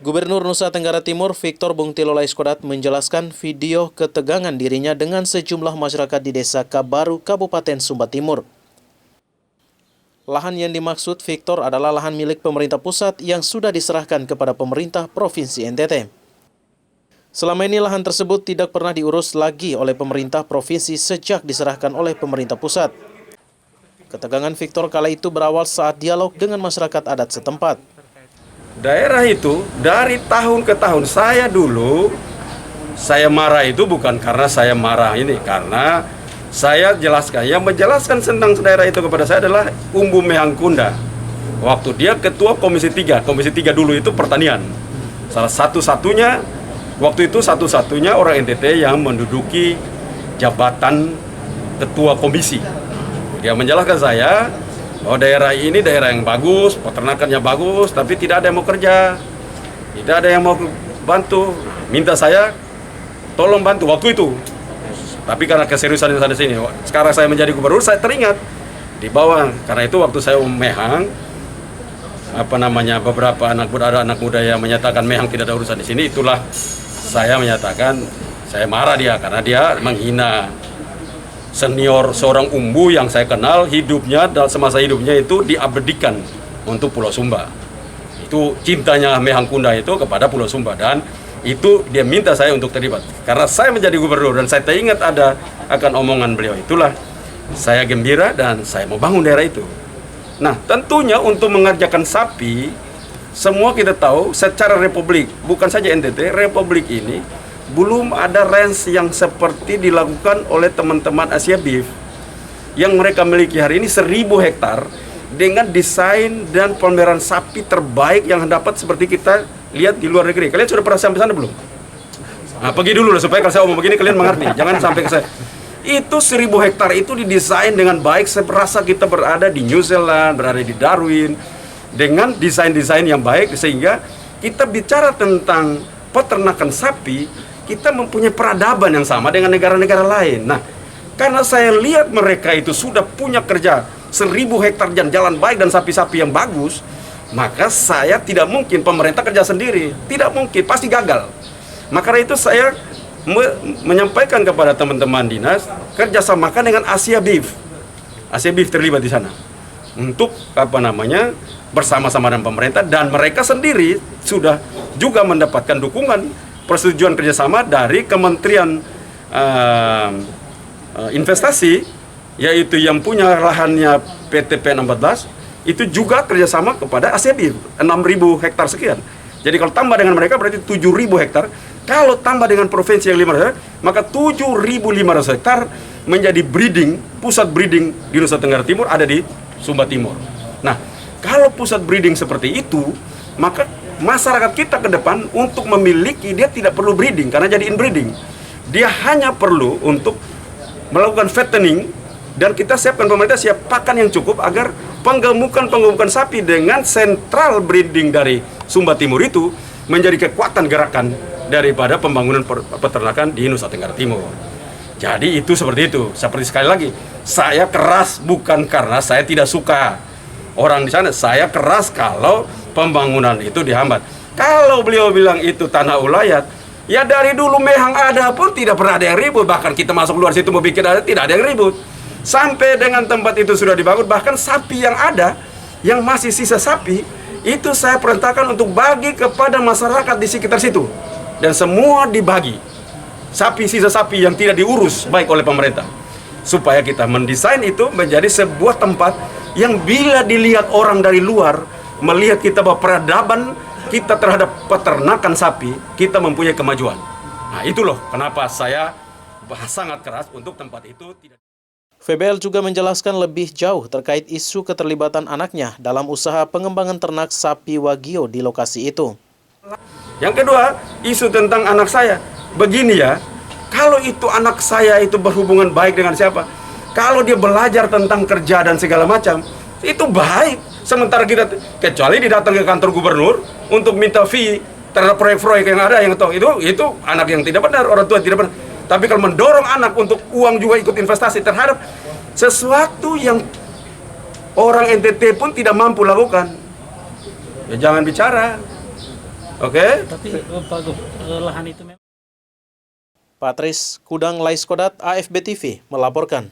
Gubernur Nusa Tenggara Timur Victor Bungtilo Laiskodat menjelaskan video ketegangan dirinya dengan sejumlah masyarakat di Desa Kabaru, Kabupaten Sumba Timur. Lahan yang dimaksud Victor adalah lahan milik pemerintah pusat yang sudah diserahkan kepada pemerintah Provinsi NTT. Selama ini lahan tersebut tidak pernah diurus lagi oleh pemerintah provinsi sejak diserahkan oleh pemerintah pusat. Ketegangan Victor kala itu berawal saat dialog dengan masyarakat adat setempat. Daerah itu dari tahun ke tahun saya marah itu bukan karena saya marah ini, karena saya jelaskan, yang menjelaskan tentang daerah itu kepada saya adalah Umbu Mehangkunda. Waktu dia ketua Komisi 3 dulu itu pertanian. Satu-satunya orang NTT yang menduduki jabatan ketua komisi. Dia menjelaskan saya bahwa daerah ini daerah yang bagus, peternakannya bagus, tapi tidak ada yang mau kerja, tidak ada yang mau bantu. Minta saya tolong bantu waktu itu. Tapi karena keseriusan di sini, sekarang saya menjadi gubernur, saya teringat di bawah. Karena itu waktu saya Mehang, beberapa anak muda yang menyatakan Mehang tidak ada urusan di sini, itulah saya menyatakan saya marah dia karena dia menghina senior seorang umbu yang saya kenal, hidupnya dalam semasa hidupnya itu diabadikan untuk Pulau Sumba. Itu cintanya Mehangkunda itu kepada Pulau Sumba, dan itu dia minta saya untuk terlibat. Karena saya menjadi gubernur dan saya teringat ada akan omongan beliau, itulah saya gembira dan saya mau bangun daerah itu. Nah, tentunya untuk mengerjakan sapi, semua kita tahu secara republik, bukan saja NTT, republik ini belum ada range yang seperti dilakukan oleh teman-teman Asia Beef yang mereka miliki hari ini 1000 hektar dengan desain dan pemeliharaan sapi terbaik yang dapat seperti kita lihat di luar negeri. Kalian sudah pernah sampai sana belum? Nah, pergi dulu lah supaya kalau saya omong begini kalian mengerti. Jangan sampai ke saya. Itu 1000 hektar itu didesain dengan baik, serasa kita berada di New Zealand, berada di Darwin, dengan desain-desain yang baik, sehingga kita bicara tentang peternakan sapi, kita mempunyai peradaban yang sama dengan negara-negara lain. Nah, karena saya lihat mereka itu sudah punya kerja 1000 hektar jalan baik dan sapi-sapi yang bagus, maka saya tidak mungkin pemerintah kerja sendiri, tidak mungkin, pasti gagal. Maka itu saya menyampaikan kepada teman-teman dinas, kerjasamakan dengan Asia Beef. Asia Beef terlibat di sana untuk bersama-sama dengan pemerintah, dan mereka sendiri sudah juga mendapatkan dukungan persetujuan kerjasama dari Kementerian Investasi, yaitu yang punya lahannya PT PN14, itu juga kerjasama kepada Asia Beef 6.000 hektar sekian. Jadi kalau tambah dengan mereka berarti 7.000 hektar. Kalau tambah dengan provinsi yang 500 hektar, maka 7.500 hektar menjadi pusat breeding di Nusa Tenggara Timur ada di Sumba Timur. Nah, kalau pusat breeding seperti itu, maka masyarakat kita ke depan untuk memiliki, dia tidak perlu breeding karena jadi inbreeding. Dia hanya perlu untuk melakukan fattening, dan kita siapkan, pemerintah siap pakan yang cukup agar penggemukan sapi dengan sentral breeding dari Sumba Timur itu menjadi kekuatan gerakan daripada pembangunan peternakan di Nusa Tenggara Timur. Jadi itu seperti itu. Seperti sekali lagi, saya keras bukan karena saya tidak suka orang di sana. Saya keras kalau pembangunan itu dihambat. Kalau beliau bilang itu tanah ulayat, ya dari dulu Mehang ada pun tidak pernah ada yang ribut. Bahkan kita masuk luar situ mau bikin ada, tidak ada yang ribut. Sampai dengan tempat itu sudah dibangun, bahkan sapi yang ada, yang masih sisa sapi, itu saya perintahkan untuk bagi kepada masyarakat di sekitar situ. Dan semua dibagi. Sisa sapi yang tidak diurus baik oleh pemerintah. Supaya kita mendesain itu menjadi sebuah tempat yang bila dilihat orang dari luar, melihat kita bahwa peradaban kita terhadap peternakan sapi, kita mempunyai kemajuan. Nah, itu loh kenapa saya sangat keras untuk tempat itu tidak. VBL juga menjelaskan lebih jauh terkait isu keterlibatan anaknya dalam usaha pengembangan ternak sapi Wagyu di lokasi itu. Yang kedua, isu tentang anak saya. Begini ya, kalau itu anak saya itu berhubungan baik dengan siapa? Kalau dia belajar tentang kerja dan segala macam, itu baik. Sementara kita, kecuali didatang ke kantor gubernur untuk minta fee terhadap proyek-proyek yang ada, yang tahu itu anak yang tidak benar, orang tua tidak benar. Tapi kalau mendorong anak untuk uang juga ikut investasi terhadap sesuatu yang orang NTT pun tidak mampu lakukan, ya jangan bicara. Oke? Tapi Pak Gub, lahan itu memang Patris Kudang Laiskodat, AFB TV melaporkan.